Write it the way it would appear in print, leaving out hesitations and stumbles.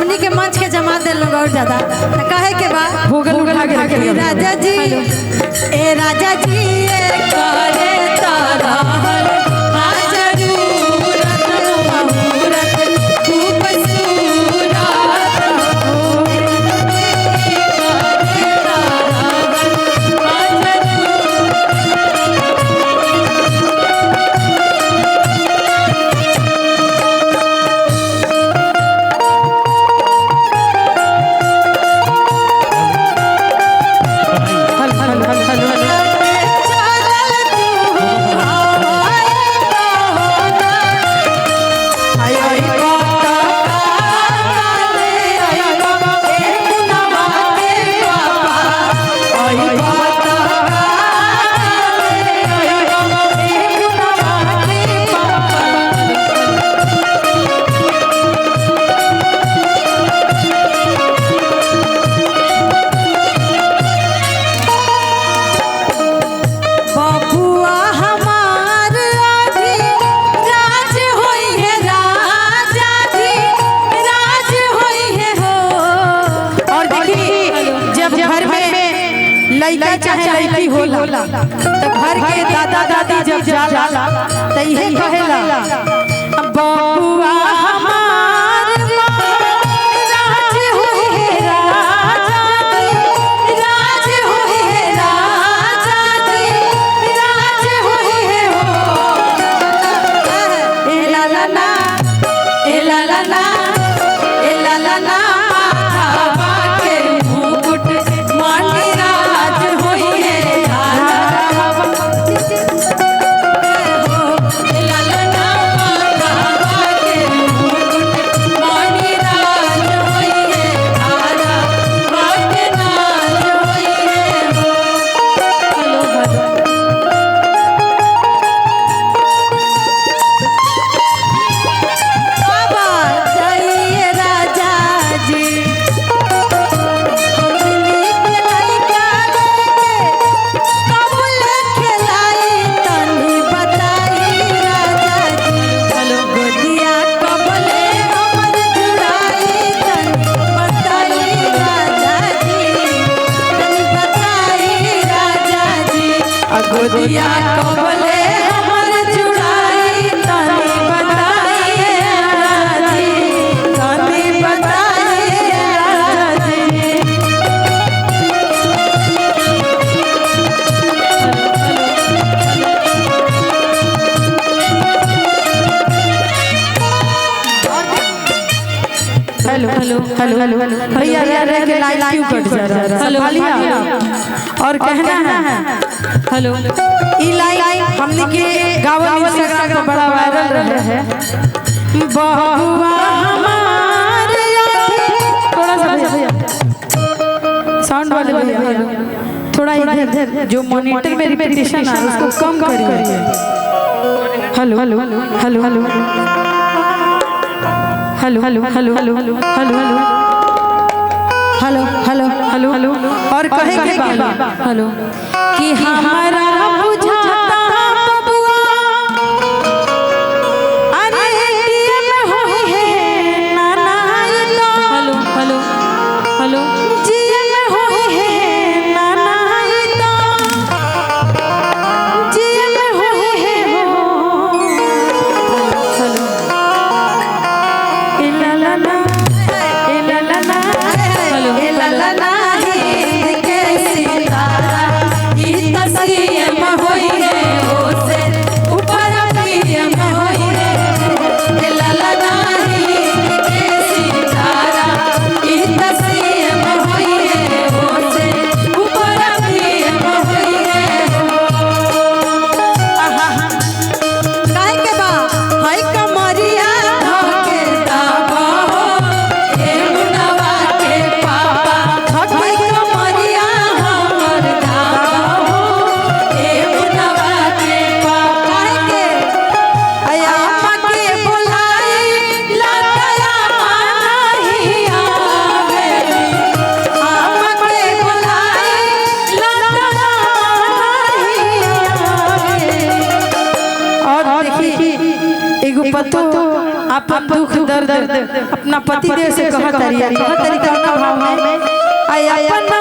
हमनी के मंच के जमा दे लोग और ज्यादा कहे के बा भूगल उठा के राजा जी ए राजा जी ए करे तारा लड़का चाहे लड़की होला तो घर के दादा दादी जब जाला तो यही कहेला बबुआ हमार राज होई है राजा दी राज होई है राजा दी राज होई है हो ए ला ला ना ए ला ला ना ए ला ला ना गोदिया कबले हमर जुड़ाई तनी बताइए राजा जी तनी बताइए राजा जी हेलो हेलो हेलो हेलो भैया यार के लाइव क्यों कट जा रहा है हेलो और कहना है हेलो ई लाइन हमने के गाँव इंस्टाग्राम पर बड़ा वायरल रहा है बबुआ हमार थोड़ा सा भैया साउंड वाले भैया थोड़ा इधर जो मॉनिटर में रिपीटेशन है उसको कम करिए hello hello hello hello hello hello hello hello hello hello hello hello hello hello और कहे के हेलो कि हमारा बुझाता बबुआ अरे एटीएम होई है नाना तो हेलो हेलो हेलो जीएम होई है नाना तो जीएम होई है हो हेलो इला ला ना इला ला ना हेलो इला ला ना अपन दुख दर्द हमदर्द अपना पति देव से कहत तरी कौना भाव में आई अपना